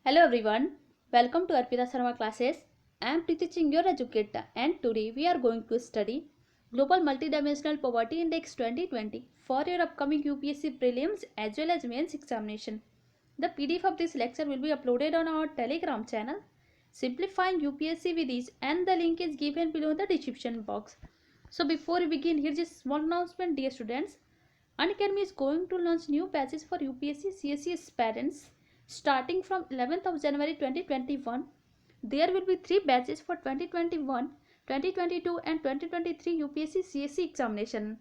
Hello everyone, welcome to Arpita Sharma classes. I am teaching your educator and today we are going to study Global Multidimensional Poverty Index 2020 for your upcoming UPSC prelims as well as mains examination. The PDF of this lecture will be uploaded on our Telegram channel Simplifying UPSC with Ease and the link is given below in the description box. So before we begin, here's a small announcement dear students. Unacademy is going to launch new batches for UPSC CSE aspirants starting from 11th of January 2021. There will be 3 batches for 2021, 2022 and 2023 UPSC CSE examination.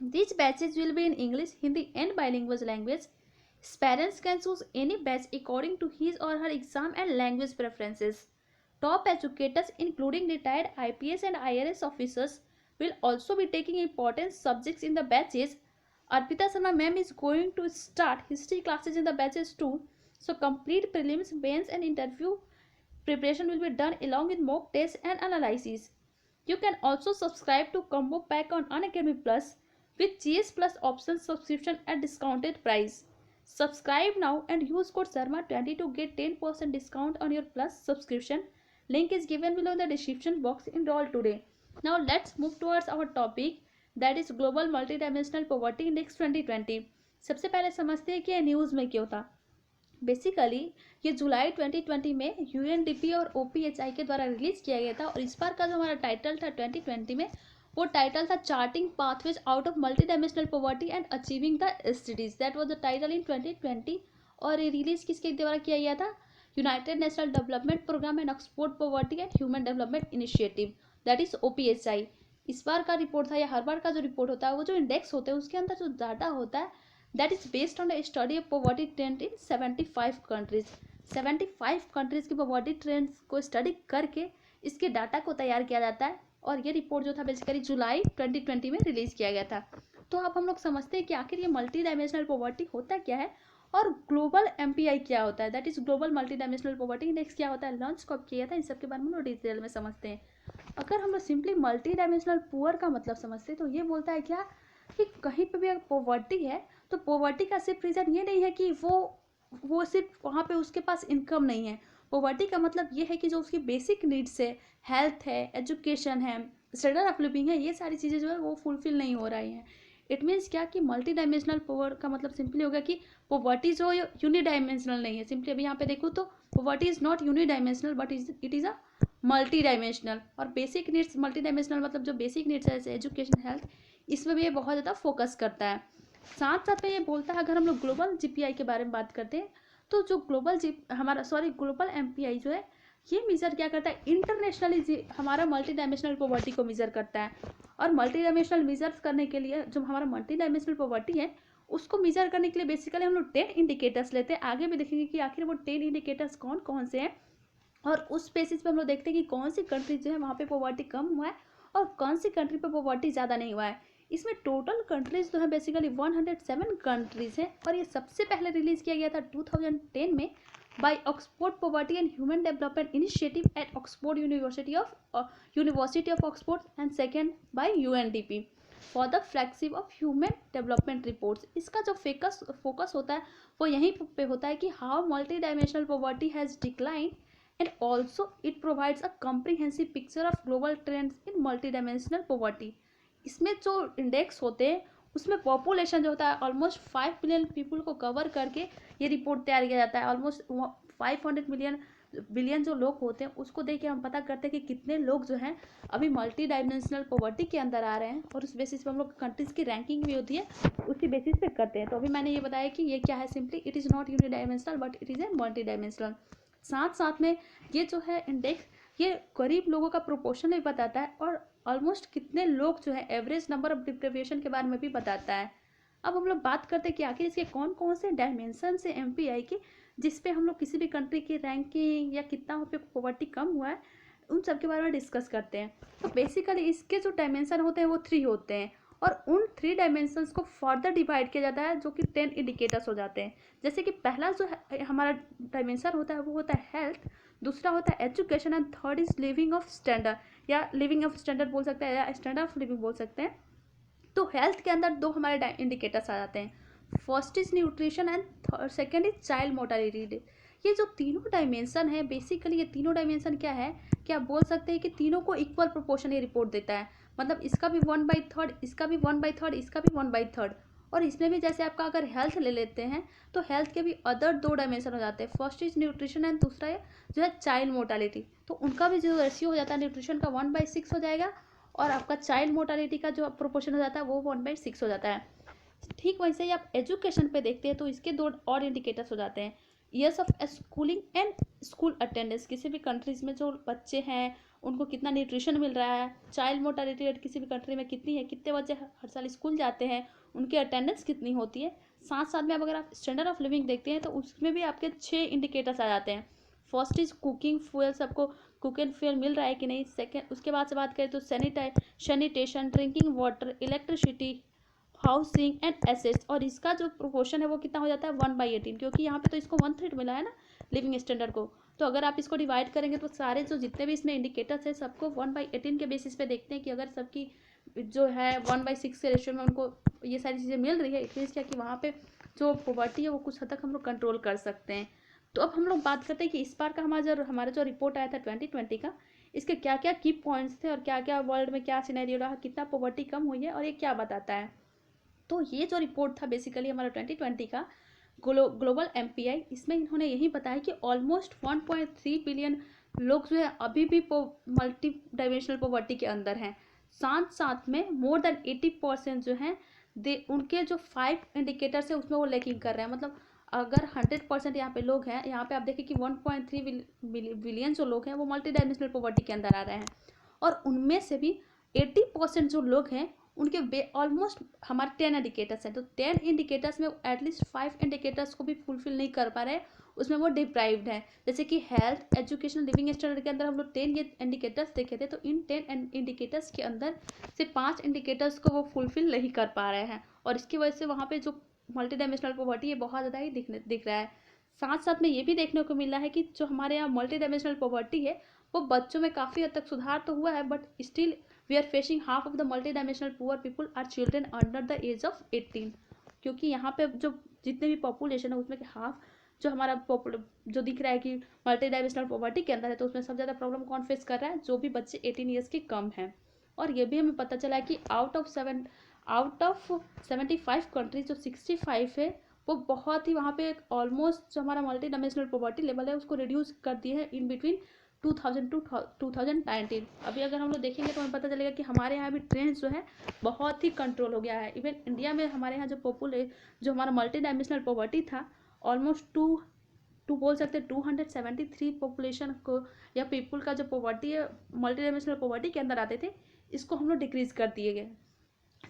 These batches will be in English, Hindi and bilingual language. Aspirants can choose any batch according to his or her exam and language preferences. Top educators including retired IPS and IRS officers will also be taking important subjects in the batches. Arpita Sharma ma'am is going to start history classes in the batches too. So complete prelims, mains and interview preparation will be done along with mock tests and analysis. You can also subscribe to combo pack on Unacademy Plus with GS Plus option subscription at discounted price. Subscribe now and use code SHARMA20 to get 10% discount on your Plus subscription. Link is given below in the description box. Enroll today. Now let's move towards our topic, that is global multidimensional poverty index 2020। सबसे पहले समझते हैं कि ये news में क्यों था। Basically ये जुलाई 2020 में यूएनडीपी और ओपीएचआई के द्वारा रिलीज किया गया था और इस बार का जो हमारा टाइटल था 2020 में वो टाइटल था charting pathways out of multidimensional poverty and achieving the SDGs. That was the title in 2020 और ये रिलीज किसके द्वारा किया गया था? United National Development Programme and export poverty and human development initiative, that is OPHI. इस बार का रिपोर्ट था या हर बार का जो रिपोर्ट होता है वो जो इंडेक्स होते हैं उसके अंदर जो डाटा होता है that is based on the study of poverty trend in 75 countries. 75 countries की पॉवर्टी ट्रेंड्स को स्टडी करके इसके डाटा को तैयार किया जाता है और ये रिपोर्ट जो था बेसिकली जुलाई 2020 में रिलीज किया गया था। तो अब हम लोग समझते हैं कि आखिर ये मल्टी डायमेंशनल पॉवर्टी होता क्या है और ग्लोबल एमपीआई क्या होता है, that is global multi dimensional poverty index क्या होता है, लॉन्च कब किया था, इन सब के बारे में हम लोग डिटेल में समझते हैं। अगर हम लोग सिंपली मल्टी डायमेंशनल पुअर का मतलब समझते हैं तो ये बोलता है क्या कि कहीं पे भी अगर पॉवर्टी है तो पॉवर्टी का सिर्फ रीज़न ये नहीं है कि वो सिर्फ वहाँ पे उसके पास इनकम नहीं है। पॉवर्टी का मतलब ये है कि जो उसकी बेसिक नीड्स है, हेल्थ है, एजुकेशन है, स्टैंडर्ड ऑफ लिविंग है, ये सारी चीज़ें जो है वो फुलफिल नहीं हो रही हैं। इट मीन्स क्या कि मल्टी डायमेंशनल पावर का मतलब सिंपली होगा कि पॉवर्टी जो यूनी डायमेंशनल नहीं है। सिंपली अभी यहाँ पे देखो तो poverty is not unidimensional but it is a multidimensional. और बेसिक नीड्स मल्टी डायमेंशनल मतलब जो बेसिक नीड्स है जैसे एजुकेशन, हेल्थ, इसमें भी ये बहुत ज़्यादा फोकस करता है। साथ साथ में ये बोलता है अगर हम लोग ग्लोबल जीपीआई के बारे में बात करते हैं तो जो ग्लोबल एमपीआई जो है ये मेज़र क्या करता है, इंटरनेशनली हमारा मल्टी डायमेंशनल पॉवर्टी को मेज़र करता है। और मल्टी डायमेंशनल मेजर्स करने के लिए जो हमारा मल्टी डायमेंशनल पॉवर्टी है उसको मेजर करने के लिए बेसिकली हम लोग 10 इंडिकेटर्स लेते हैं। आगे भी देखेंगे कि आखिर वो 10 इंडिकेटर्स कौन कौन से हैं और उस बेसिस पे हम लोग देखते हैं कि कौन सी कंट्री जो है वहाँ पे पॉवर्टी कम हुआ है और कौन सी कंट्री पे पॉवर्टी ज़्यादा नहीं हुआ है। इसमें टोटल कंट्रीज जो है बेसिकली 107 कंट्रीज हैं और ये सबसे पहले रिलीज़ किया गया था 2010 में by Oxford Poverty and Human Development Initiative at Oxford University of Oxford and second by UNDP for the flagship of Human Development Reports। इसका जो फोकस होता है वो यहीं पे होता है कि how multidimensional poverty has declined and also it provides a comprehensive picture of global trends in multidimensional poverty। इसमें जो इंडेक्स होते हैं उसमें पॉपुलेशन जो होता है ऑलमोस्ट 5 बिलियन पीपल को कवर करके ये रिपोर्ट तैयार किया जाता है। ऑलमोस्ट 500 बिलियन जो लोग होते हैं उसको देख के हम पता करते हैं कि कितने लोग जो हैं अभी मल्टी डायमेंशनल पॉवर्टी के अंदर आ रहे हैं और उस बेसिस पे हम लोग कंट्रीज़ की रैंकिंग भी होती है उसी बेसिस पे करते हैं। तो अभी मैंने ये बताया कि ये क्या है, simply it is not unidimensional but it is a multidimensional. साथ साथ में ये जो है इंडेक्स ये गरीब लोगों का प्रोपोर्शन भी बताता है और ऑलमोस्ट कितने लोग जो है एवरेज नंबर ऑफ डिप्रिविएशन के बारे में भी बताता है। अब हम लोग बात करते हैं कि आखिर इसके कौन कौन से डायमेंशन से एमपीआई की जिस पे हम लोग किसी भी कंट्री की रैंकिंग या कितना वहाँ पे पॉवर्टी कम हुआ है उन सब के बारे में डिस्कस करते हैं। तो बेसिकली इसके जो डायमेंशन होते हैं वो 3 होते हैं और उन 3 डायमेंशंस को फर्दर डिवाइड किया जाता है जो कि 10 इंडिकेटर्स हो जाते हैं। जैसे कि पहला जो है हमारा डायमेंशन होता है वो होता है हेल्थ, दूसरा होता है education and third is living of standard या लिविंग ऑफ स्टैंडर्ड बोल सकते हैं या स्टैंडर्ड ऑफ लिविंग बोल सकते हैं। तो हेल्थ के अंदर 2 हमारे इंडिकेटर्स आ जाते हैं। First is nutrition and second is child mortality. ये जो तीनों डायमेंशन है, बेसिकली ये तीनों डायमेंशन क्या है कि आप बोल सकते हैं कि तीनों को इक्वल प्रोपोर्शन ये रिपोर्ट देता है। मतलब इसका भी 1/3, इसका भी 1/3, इसका भी 1/3। और इसमें भी जैसे आपका अगर हेल्थ ले लेते हैं तो हेल्थ के भी अदर 2 डायमेंशन हो जाते हैं, फर्स्ट इज न्यूट्रिशन एंड दूसरा है जो है चाइल्ड मोर्टालिटी। तो उनका भी जो रेशियो हो जाता है न्यूट्रिशन का 1/6 हो जाएगा और आपका चाइल्ड मोर्टालिटी का जो प्रोपोर्शन हो जाता है वो 1/6 हो जाता है। ठीक वैसे ही आप एजुकेशन पे देखते हैं तो इसके 2 और इंडिकेटर्स हो जाते हैं, years of schooling and school attendance. किसी भी कंट्रीज में जो बच्चे हैं उनको कितना न्यूट्रिशन मिल रहा है, चाइल्ड मोर्टालिटी रेट किसी भी कंट्री में कितनी है, कितने बच्चे हर साल स्कूल जाते हैं, उनकी अटेंडेंस कितनी होती है। साथ साथ में अब अगर आप स्टैंडर्ड ऑफ लिविंग देखते हैं तो उसमें भी आपके 6 इंडिकेटर्स आ जाते हैं। फर्स्ट इज कुकिंग फ्यूल, सबको कुक एंड फ्यूल मिल रहा है कि नहीं। सेकेंड, उसके बाद से बात करें तो sanitation, drinking water, electricity, housing and assets. और इसका जो प्रोपोर्शन है वो कितना हो जाता है 1/18, क्योंकि यहाँ पे तो इसको 1/3 मिला है ना लिविंग स्टैंडर्ड को। तो अगर आप इसको डिवाइड करेंगे तो सारे जो जितने भी इसमें इंडिकेटर्स है सबको 1/18 के बेसिस पे देखते हैं कि अगर सबकी जो है 1/6 के रेशियो में उनको ये सारी चीज़ें मिल रही है, इट मीन्स क्या कि वहाँ पे जो पॉवर्टी है वो कुछ हद तक हम लोग कंट्रोल कर सकते हैं। तो अब हम लोग बात करते हैं कि इस बार का हमारा जो रिपोर्ट आया था 2020 का, इसके क्या क्या की पॉइंट्स थे और क्या क्या वर्ल्ड में क्या सिनेरियो रहा, कितना पॉवर्टी कम हुई है और ये क्या बताता है। तो ये जो रिपोर्ट था बेसिकली हमारा 2020 का ग्लोबल एमपीआई, इसमें इन्होंने यही बताया कि ऑलमोस्ट 1.3 बिलियन लोग जो है अभी भी मल्टी डायमेंशनल पॉवर्टी के अंदर हैं। साथ साथ में मोर देन 80% जो हैं उनके जो 5 इंडिकेटर्स है उसमें वो लैकिंग कर रहे हैं। मतलब अगर 100% यहाँ पे लोग हैं, यहाँ पे आप देखें कि 1.3 बिलियन जो लोग हैं वो मल्टी डायमेंशनल पॉवर्टी के अंदर आ रहे हैं। और उनमें से भी 80% जो लोग हैं उनके ऑलमोस्ट हमारे 10 इंडिकेटर्स हैं, तो 10 इंडिकेटर्स में एटलीस्ट 5 इंडिकेटर्स को भी फुलफिल नहीं कर पा रहे, उसमें वो डिप्राइव्ड है। जैसे कि हेल्थ, एजुकेशन, लिविंग स्टैंडर्ड के अंदर हम लोग 10 ये इंडिकेटर्स देखे थे, तो इन 10 इंडिकेटर्स के अंदर से 5 इंडिकेटर्स को वो फुलफिल नहीं कर पा रहे हैं और इसकी वजह से वहाँ पे जो मल्टी डायमेंशनल पॉवर्टी है बहुत ज़्यादा ही दिख रहा है। साथ साथ में ये भी देखने को मिल रहा है कि जो हमारे यहाँ मल्टी डायमेंशनल पॉवर्टी है वो बच्चों में काफ़ी हद तक सुधार तो हुआ है, but still we are facing half of the multidimensional poor people are children under the age of 18। क्योंकि यहाँ पे जो जितने भी पॉपुलेशन है उसमें हाफ जो हमारा जो दिख रहा है कि मल्टी डायमेंशनल पॉवर्टी के अंदर है, तो उसमें सबसे ज़्यादा प्रॉब्लम कौन फेस कर रहा है, जो भी बच्चे 18 ईयर्स के कम हैं। और ये भी हमें पता चला है कि आउट ऑफ 75 कंट्रीज जो 65 है वो बहुत ही वहाँ पे ऑलमोस्ट जो हमारा मल्टी डायमेंशनल पॉवर्टी लेवल है उसको रिड्यूस कर दिए है इन बिटवीन 2000 टू 2019। अभी अगर हम लोग देखेंगे तो हमें पता चलेगा कि हमारे यहाँ भी ट्रेंड जो है बहुत ही कंट्रोल हो गया है। इवन इंडिया में हमारे यहाँ जो हमारा मल्टी डायमेंशनल पॉवर्टी था ऑलमोस्ट टू बोल सकते हैं 273 पॉपुलेशन को या पीपल का जो पॉवर्टी है मल्टी डायमेंशनल पॉवर्टी के अंदर आते थे, इसको हम लोग डिक्रीज कर दिए गए।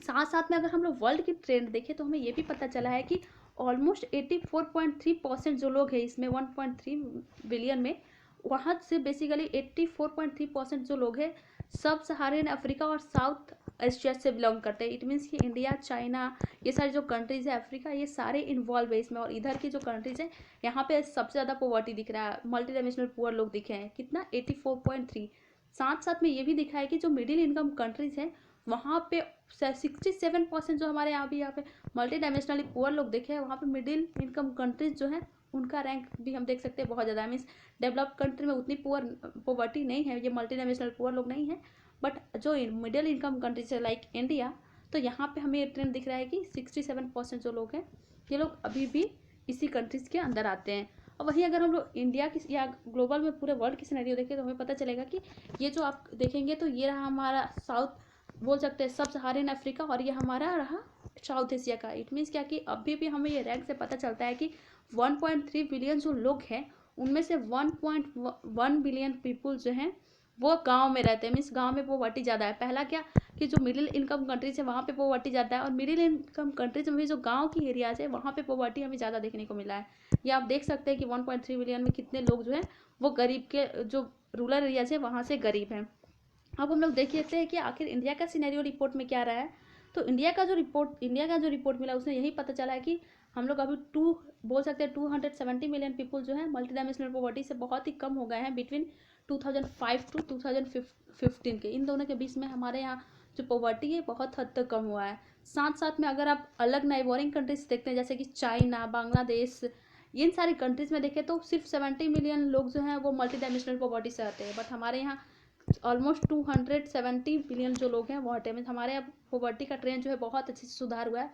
साथ साथ में अगर हम लोग वर्ल्ड की ट्रेंड देखें तो हमें ये भी पता चला है कि ऑलमोस्ट 84.3% जो लोग हैं इसमें 1.3 बिलियन में, वहाँ से बेसिकली 84.3% जो लोग हैं सब सहारियन अफ्रीका और साउथ एशिया से बिलोंग करते हैं। इट मीन्स कि इंडिया, चाइना, ये सारी जो कंट्रीज़ है अफ्रीका, ये सारे इन्वॉल्व है इसमें। और इधर की जो कंट्रीज़ हैं यहाँ पे सबसे ज़्यादा पॉवर्टी दिख रहा है, मल्टी डायमेंशनल पुअर लोग दिखे हैं कितना 84.3। साथ साथ में ये भी दिखा है कि जो मिडिल इनकम कंट्रीज़ हैं वहाँ पे 67% जो हमारे यहाँ पे मल्टी डायमेंशनली पुअर लोग देखे हैं, वहाँ पे मिडिल इनकम कंट्रीज जो है उनका रैंक भी हम देख सकते हैं बहुत ज़्यादा। मीन्स डेवलप्ड कंट्री में उतनी पॉवर्टी नहीं है, ये मल्टी डायमेंशनल पुअर लोग नहीं है, बट जो मिडिल इनकम कंट्रीज है लाइक इंडिया, तो यहाँ पे हमें ये ट्रेंड दिख रहा है कि 67% जो लोग हैं ये लोग अभी भी इसी कंट्रीज़ के अंदर आते हैं। और वहीं अगर हम लोग इंडिया की या ग्लोबल में पूरे वर्ल्ड की सिनेरियो देखें तो हमें पता चलेगा कि ये जो आप देखेंगे तो ये रहा हमारा साउथ बोल सकते हैं सब सहारियन अफ्रीका और ये हमारा रहा साउथ एशिया का। इट मीन्स क्या कि अभी भी हमें ये रैंक से पता चलता है कि 1.3 बिलियन जो लोग हैं उनमें से 1.1 बिलियन पीपल जो हैं वो गांव में रहते हैं। मीन्स गांव में पॉवर्टी ज़्यादा है। पहला क्या कि जो मिडिल इनकम कंट्रीज है वहाँ पे पॉवर्टी ज़्यादा है, और मिडिल इनकम कंट्रीज में भी जो गाँव की एरियाज है वहाँ पे पॉवर्टी हमें ज़्यादा देखने को मिला है। ये आप देख सकते हैं कि 1.3 बिलियन में कितने लोग जो हैं वो गरीब के जो रूरल एरियाज है वहाँ से गरीब हैं। अब हम लोग देख लेते हैं कि आखिर इंडिया का सिनेरियो रिपोर्ट में क्या रहा है। तो इंडिया का जो रिपोर्ट मिला उसमें यही पता चला है कि हम लोग अभी बोल सकते हैं 270 मिलियन पीपल जो है मल्टी डायमेंशनल पॉवर्टी से बहुत ही कम हो गए हैं बिटवीन 2005 टू 2015 के। इन दोनों के बीच में हमारे यहाँ जो पॉवर्टी है बहुत हद तक कम हुआ है। साथ साथ में अगर आप अलग नाइबोरिंग कंट्रीज देखते हैं जैसे कि चाइना, बांग्लादेश, इन सारी कंट्रीज में देखें तो सिर्फ 70 मिलियन लोग जो हैं वो मल्टी डायमेंशनल पॉवर्टी से आते हैं, बट हमारे यहाँ ऑलमोस्ट 270 मिलियन जो लोग हैं वो हटे। मीन हमारे यहाँ पॉवर्टी का ट्रेंड जो है बहुत अच्छे से सुधार हुआ है।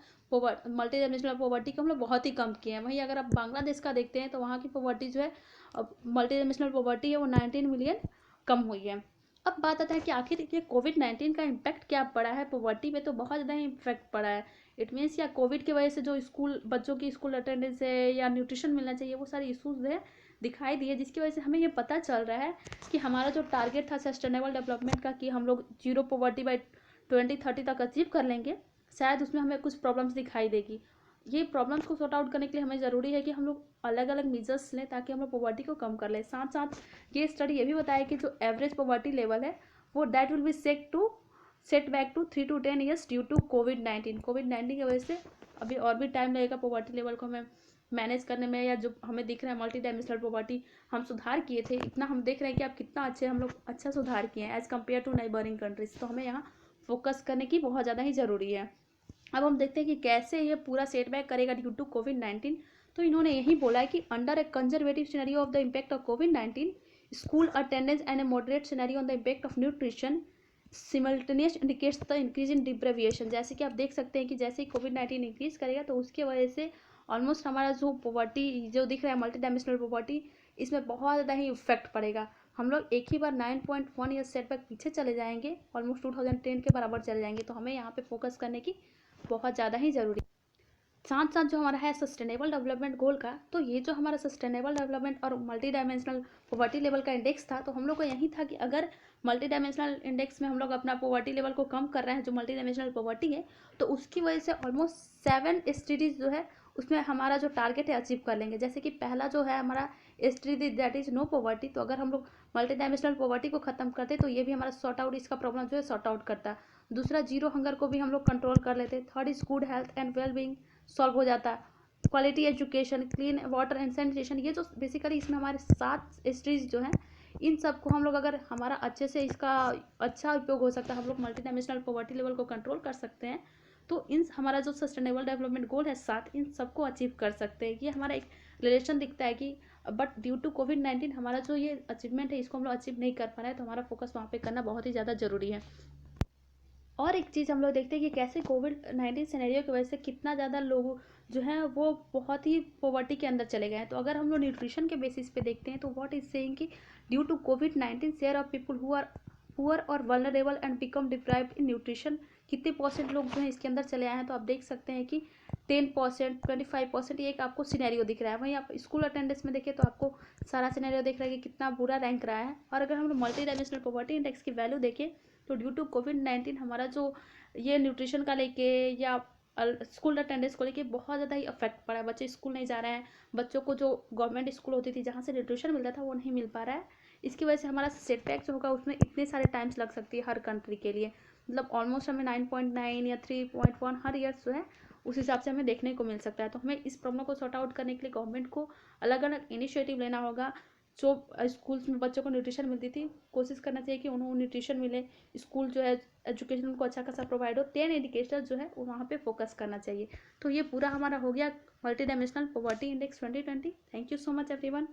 मल्टी डायमेंशनल पॉवर्टी को हम लोग बहुत ही कम किए हैं। वहीं अगर आप बांग्लादेश का देखते हैं तो वहाँ की पॉवर्टी जो है, मल्टी डायमेंशनल पॉवर्टी है वो 19 मिलियन कम हुई है। अब बात आता है कि आखिर ये कोविड-19 का इम्पैक्ट क्या पड़ा है पॉवर्टी पे, तो बहुत ज़्यादा इम्पैक्ट पड़ा है। इट मीन्स या कोविड की वजह से जो स्कूल बच्चों की स्कूल अटेंडेंस है या न्यूट्रिशन मिलना चाहिए, वो सारे इशूज़ है दिखाई दिए, जिसकी वजह से हमें ये पता चल रहा है कि हमारा जो टारगेट था सस्टेनेबल डेवलपमेंट का कि हम लोग जीरो पॉवर्टी बाई 2030 तक अचीव कर लेंगे, शायद उसमें हमें कुछ प्रॉब्लम्स दिखाई देगी। ये प्रॉब्लम्स को सॉर्ट आउट करने के लिए हमें ज़रूरी है कि हम लोग अलग अलग मेजर्स लें ताकि हम लोग पॉवर्टी को कम कर लें। साथ साथ ये स्टडी ये भी बताया कि जो एवरेज पॉवर्टी लेवल है वो that will be set back to 3 to 10 years due to कोविड-19 की वजह से अभी और भी टाइम लगेगा पॉवर्टी लेवल को हमें मैनेज करने में, या जो हमें दिख रहा है मल्टी डायमेंशनल पॉवर्टी हम सुधार किए थे, इतना हम देख रहे हैं कि आप कितना अच्छे हम लोग अच्छा सुधार किए हैं as compare to neighbouring countries. तो हमें यहाँ फोकस करने की बहुत ज़्यादा ही ज़रूरी है। अब हम देखते हैं कि कैसे ये पूरा सेटबैक करेगा ड्यू टू कोविड-19। तो इन्होंने यही बोला है कि under a conservative scenario of the impact of कोविड-19, school attendance and a moderate scenario on the impact of nutrition simultaneous indicates the increase in deprivation. जैसे कि आप देख सकते हैं कि जैसे ही कोविड-19 इंक्रीज करेगा तो उसकी वजह से ऑलमोस्ट हमारा जो पॉवर्टी जो दिख रहा है मल्टी डायमेंशनल पॉवर्टी, इसमें बहुत ज़्यादा ही इफेक्ट पड़ेगा। हम लोग एक ही बार 9.1 ईयर सेटबैक पीछे चले जाएंगे, ऑलमोस्ट 2010 के बराबर चले जाएंगे। तो हमें यहाँ पे फोकस करने की बहुत ज़्यादा ही ज़रूरी है। साथ साथ जो हमारा है सस्टेनेबल डेवलपमेंट गोल का, तो ये जो हमारा सस्टेनेबल डेवलपमेंट और मल्टी डायमेंशनल पॉवर्टी लेवल का इंडेक्स था, तो हम लोग को यही था कि अगर मल्टी डायमेंशनल इंडेक्स में हम लोग अपना पॉवर्टी लेवल को कम कर रहे हैं, जो मल्टी डायमेंशनल पॉवर्टी है, तो उसकी वजह से ऑलमोस्ट 7 एसटीडीज जो है उसमें हमारा जो टारगेट है अचीव कर लेंगे। जैसे कि पहला जो है हमारा STD that is no poverty, तो अगर हम लोग मल्टी डायमेंशनल पॉवर्टी को खत्म करते तो ये भी हमारा सॉर्ट आउट इसका प्रॉब्लम जो है सॉर्ट आउट करता। दूसरा जीरो हंगर को भी हम लोग कंट्रोल कर लेते। Third is good health and well being solve हो जाता। Quality education, clean water and sanitation, ये जो बेसिकली इसमें हमारे 7 स्ट्रीज जो हैं, इन सब को हम लोग अगर हमारा अच्छे से इसका अच्छा उपयोग हो सकता है, हम लोग मल्टी डायमेंशनल पॉवर्टी लेवल को कंट्रोल कर सकते हैं, तो इन हमारा जो सस्टेनेबल डेवलपमेंट गोल है 7, इन सबको अचीव कर सकते हैं। ये हमारा एक रिलेशन दिखता है कि बट ड्यू टू कोविड-19 हमारा जो ये अचीवमेंट है इसको हम लोग अचीव नहीं कर पा रहे हैं, तो हमारा फोकस वहाँ पे करना बहुत ही ज़्यादा ज़रूरी है। और एक चीज़ हम लोग देखते हैं कि कैसे कोविड-19 सिनेरियो की वजह से कितना ज़्यादा लोग जो हैं वो बहुत ही पॉवर्टी के अंदर चले गए हैं। तो अगर हम लोग न्यूट्रिशन के बेसिस पे देखते हैं तो व्हाट इज सेइंग कि ड्यू टू कोविड-19 share of people who are poor और vulnerable and become deprived in nutrition, कितने परसेंट लोग जो हैं इसके अंदर चले आए हैं। तो आप देख सकते हैं कि 10%, 25%, ये एक आपको सिनेरियो दिख रहा है। वहीं आप स्कूल अटेंडेंस में देखें तो आपको सारा सिनेरियो दिख रहा है कि कितना बुरा रैंक रहा है। और अगर हम लोग मल्टी डायमेंशनल पॉवर्टी इंडेक्स की वैल्यू देखें तो ड्यू टू कोविड-19 हमारा जो ये न्यूट्रिशन का लेके या स्कूल अटेंडेंस को लेके बहुत ज़्यादा ही अफेक्ट पड़ा है। बच्चे स्कूल नहीं जा रहे हैं, बच्चों को जो गवर्नमेंट स्कूल होती थी जहाँ से न्यूट्रिशन मिलता था वो नहीं मिल पा रहा है। इसकी वजह से हमारा सेटबैक जो होगा उसमें इतने सारे टाइम्स लग सकती है हर कंट्री के लिए। मतलब ऑलमोस्ट हमें 9.9 या 3.1 हर ईयर्स जो है उस हिसाब से हमें देखने को मिल सकता है। तो हमें इस प्रॉब्लम को सॉर्ट आउट करने के लिए गवर्नमेंट को अलग अलग इनिशिएटिव लेना होगा। जो स्कूल्स में बच्चों को न्यूट्रिशन मिलती थी, कोशिश करना चाहिए कि उन्हें न्यूट्रिशन मिले। स्कूल जो है एजुकेशन उनको अच्छा खासा प्रोवाइड हो। 10 इंडिकेटर जो है वो वहाँ पे फोकस करना चाहिए। तो ये पूरा हमारा हो गया multi dimensional poverty index 2020। Thank you so much everyone.